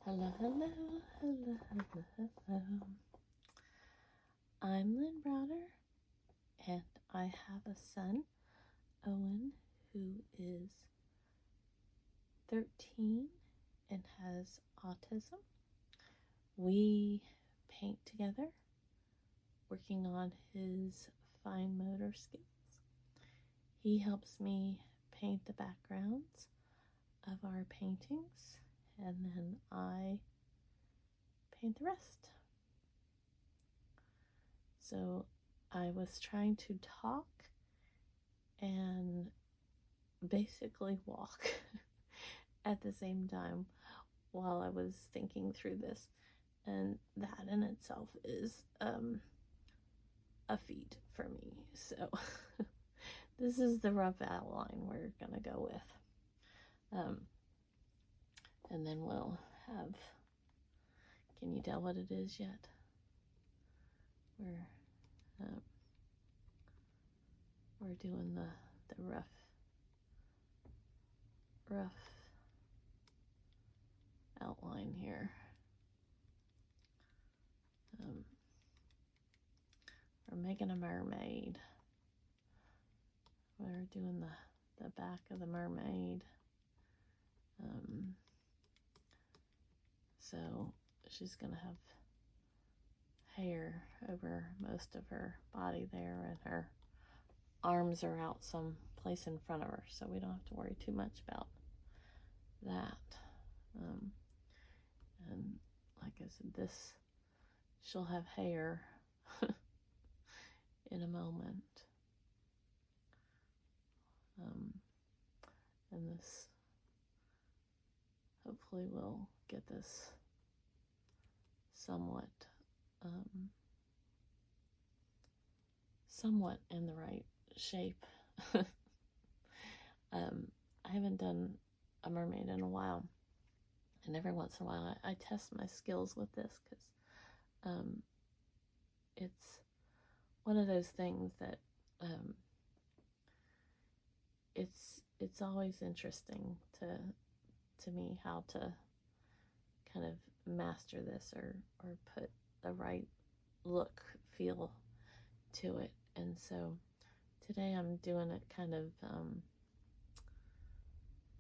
Hello, hello, hello, hello, hello. I'm Lynn Browder, and I have a son, Owen, who is 13 and has autism. We paint together, working on his fine motor skills. He helps me paint the backgrounds of our paintings, and then I paint the rest. So I was trying to talk and basically walk at the same time while I was thinking through this, and that in itself is a feat for me. So this is the rough outline we're gonna go with, and then we'll have, can you tell what it is yet? We're doing the rough outline here. We're making a mermaid. We're doing the back of the mermaid. So she's gonna have hair over most of her body there, and her arms are out some place in front of her, so we don't have to worry too much about that. And like I said, she'll have hair in a moment. And this, hopefully we'll get this somewhat in the right shape. I haven't done a mermaid in a while, and every once in a while I test my skills with this, because it's one of those things that it's always interesting to me how to kind of master this, or put the right look, feel to it. And so today I'm doing it kind of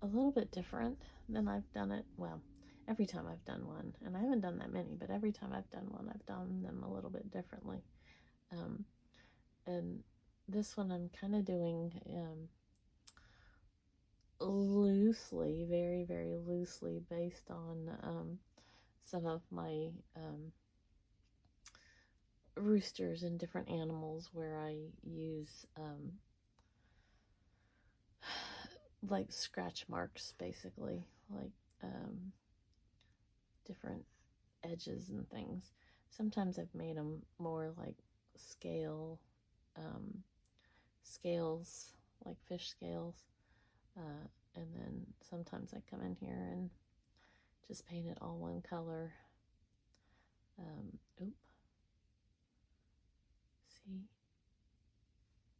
a little bit different than I've done it. Well, every time I've done one, and I haven't done that many, but every time I've done one, I've done them a little bit differently. And this one I'm kind of doing loosely, very, very loosely, based on some of my roosters and different animals, where I use like scratch marks, basically, like different edges and things. Sometimes I've made them more like scales, like fish scales, and then sometimes I come in here and just paint it all one color. See,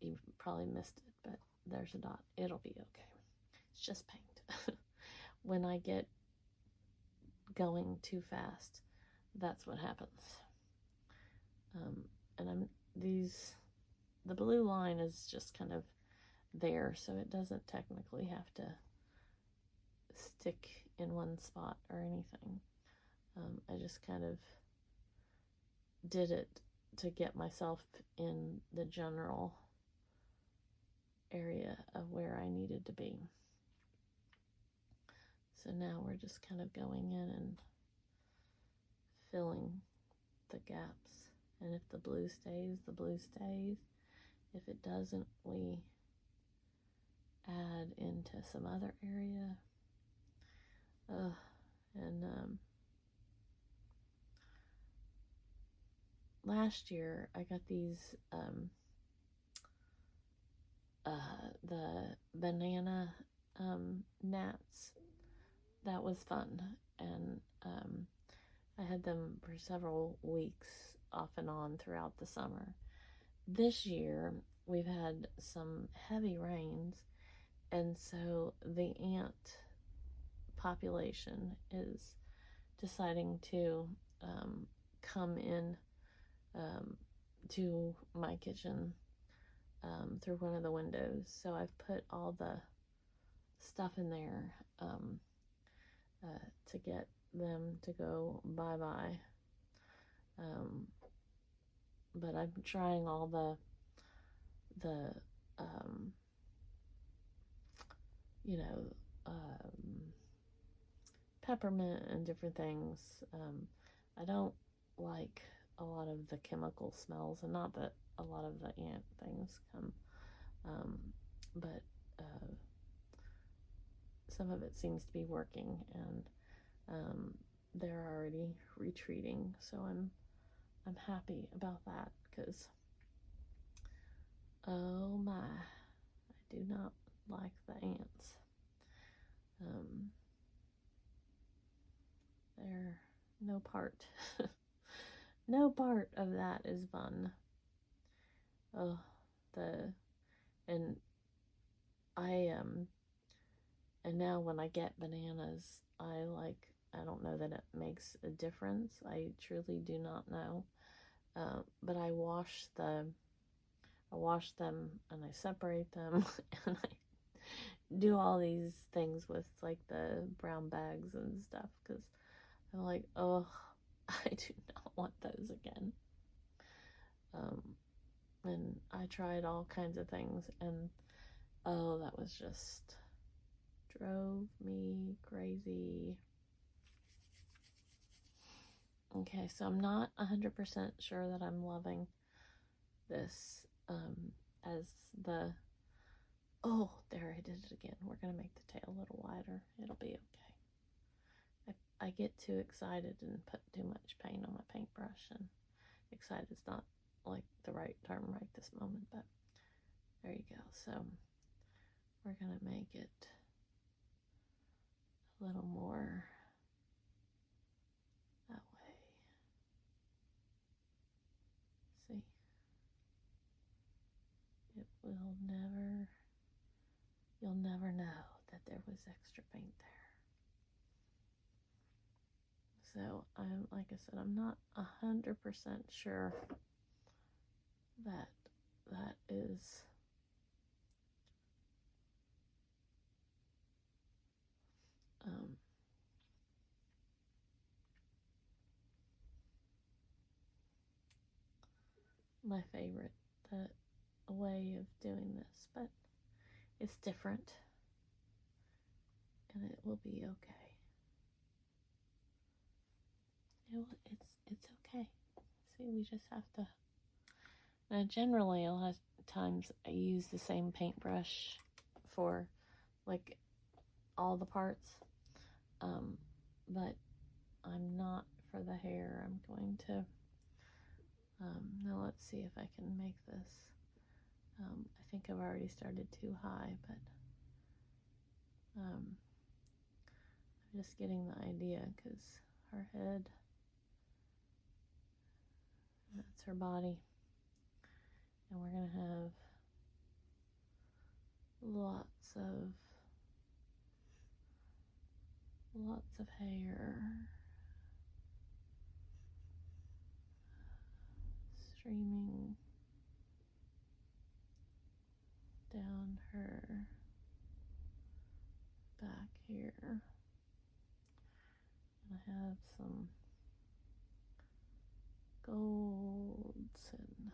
you probably missed it, but there's a dot. It'll be okay. It's just paint. When I get going too fast, that's what happens. And the blue line is just kind of there, so it doesn't technically have to stick in one spot or anything. I just kind of did it to get myself in the general area of where I needed to be. So now we're just kind of going in and filling the gaps. And if the blue stays, the blue stays. If it doesn't, we add into some other area. Last year I got these the banana gnats. That was fun, and I had them for several weeks off and on throughout the summer. This year we've had some heavy rains, and so the ant population is deciding to come in to my kitchen through one of the windows. So I've put all the stuff in there to get them to go bye-bye. But I'm trying all the you know, peppermint and different things. I don't like a lot of the chemical smells, and not that a lot of the ant things come, but some of it seems to be working, and they're already retreating, so I'm happy about that, because oh my, I do not like the ants. They're no part no part of that is fun. Oh, and and now when I get bananas, I don't know that it makes a difference. I truly do not know. But I wash them and I separate them and I do all these things with like the brown bags and stuff, because I'm like, oh, I do not want those again. And I tried all kinds of things, and oh, that was just drove me crazy. Okay, so I'm not 100% sure that I'm loving this as the, oh, there, I did it again. We're going to make the tail a little wider. It'll be okay. I get too excited and put too much paint on my paintbrush, and excited's not like the right term right this moment, but there you go. So we're going to make it a little more that way. See? It will never, you'll never know that there was extra paint there. So I'm, like I said, I'm not 100% sure that that is my favorite way of doing this, but it's different, and it will be okay. It's okay. See, we just have to. Now, generally, a lot of times I use the same paintbrush for like all the parts, but I'm not for the hair. I'm going to. Now let's see if I can make this. I think I've already started too high, but I'm just getting the idea, because her head, that's her body, and we're gonna have lots of hair streaming down her back here. And I have some golds, and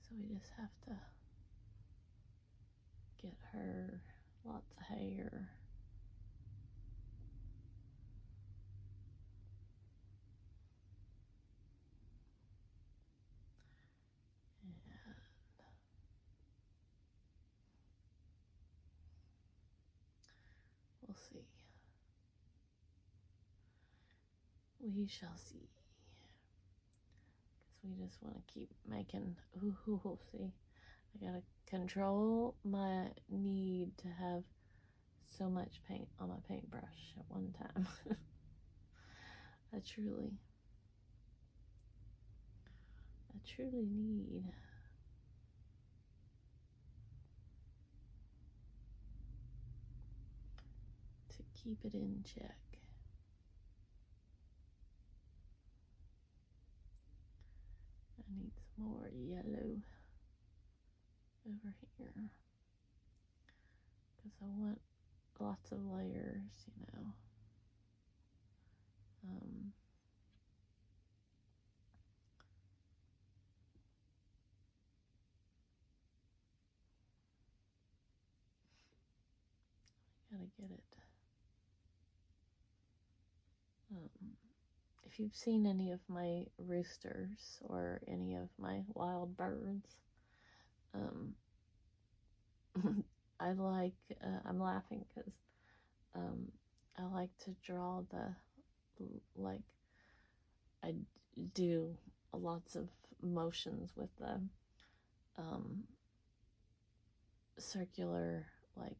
so we just have to get her lots of hair. We'll see. We shall see. Because we just want to keep making. Ooh, see. I gotta control my need to have so much paint on my paintbrush at one time. I truly need. keep it in check. I need some more yellow over here because I want lots of layers, you know. Gotta get it. If you've seen any of my roosters or any of my wild birds, I like, I'm laughing because I like to draw like, I do lots of motions with the circular, like,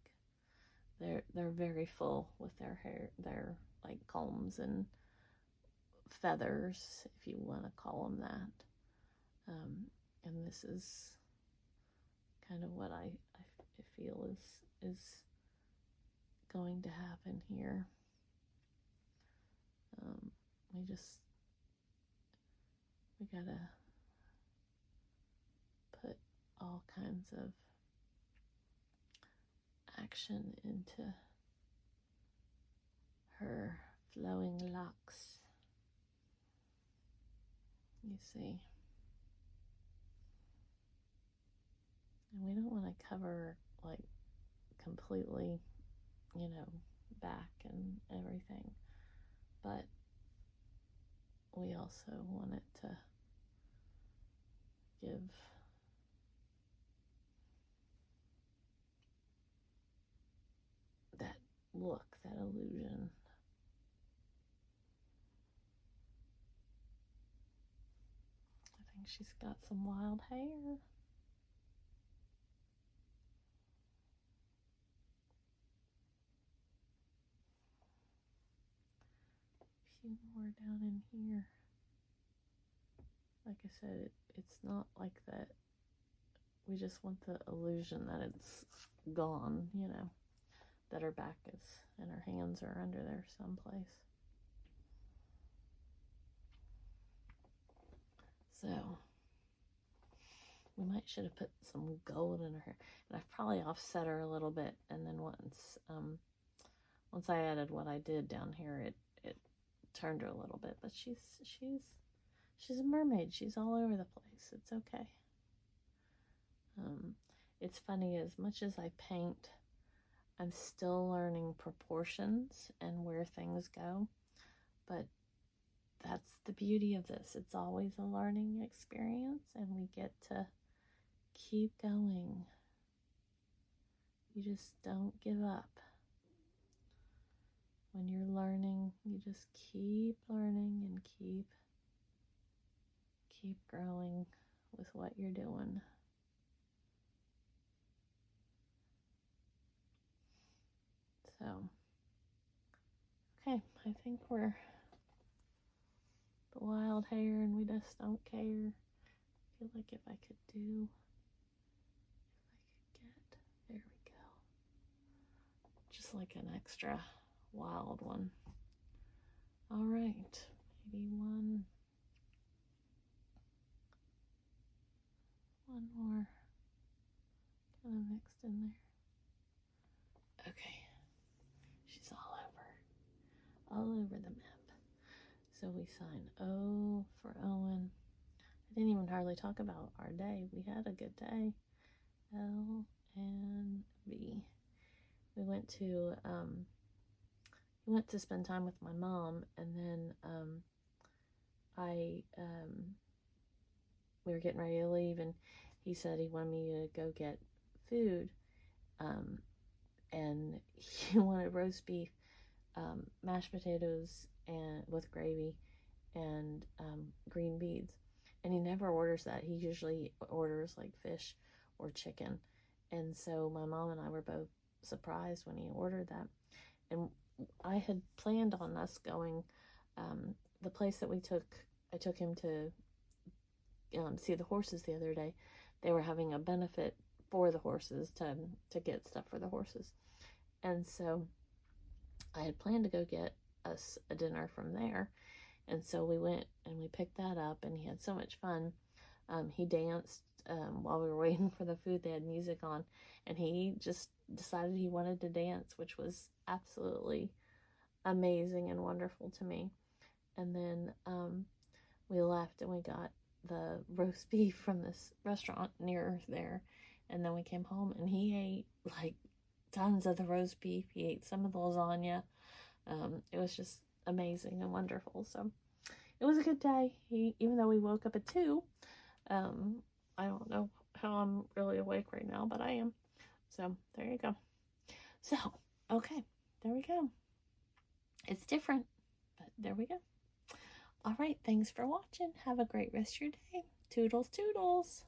they're very full with their hair, their like combs and feathers, if you want to call them that. And this is kind of what I feel is going to happen here. We gotta put all kinds of action into her flowing locks. You see. And we don't want to cover like completely, you know, back and everything, but we also want it to give that look, that illusion. I think she's got some wild hair. A few more down in here. Like I said, it's not like that. We just want the illusion that it's gone, you know, that her back is and her hands are under there someplace. So we should have put some gold in her hair, and I've probably offset her a little bit. And then once I added what I did down here, it turned her a little bit. But she's a mermaid. She's all over the place. It's okay. It's funny, as much as I paint, I'm still learning proportions and where things go. But that's the beauty of this. It's always a learning experience, and we get to keep going. You just don't give up. When you're learning, you just keep learning and keep growing with what you're doing. So, okay, I think we're the wild hair and we just don't care. I feel like if I could get, there we go. Just like an extra wild one. All right, maybe one more kind of mixed in there. Okay, she's all over the map. So we sign O for Owen. I didn't even hardly talk about our day. We had a good day. L and B. We went to spend time with my mom, and then we were getting ready to leave, and he said he wanted me to go get food, and he wanted roast beef, mashed potatoes and with gravy, and green beans. And he never orders that. He usually orders like fish or chicken. And so my mom and I were both surprised when he ordered that. And I had planned on us going, the place that I took him to see the horses the other day. They were having a benefit for the horses to get stuff for the horses. And so I had planned to go get us a dinner from there. And so we went and we picked that up, and he had so much fun. He danced while we were waiting for the food. They had music on, and he just decided he wanted to dance, which was absolutely amazing and wonderful to me. And then we left and we got the roast beef from this restaurant near there. And then we came home and he ate like tons of the roast beef. He ate some of the lasagna. It was just amazing and wonderful. So it was a good day. Even though we woke up at 2, I don't know how I'm really awake right now, but I am. So there you go. So, okay, there we go. It's different, but there we go. All right, thanks for watching. Have a great rest of your day. Toodles, toodles.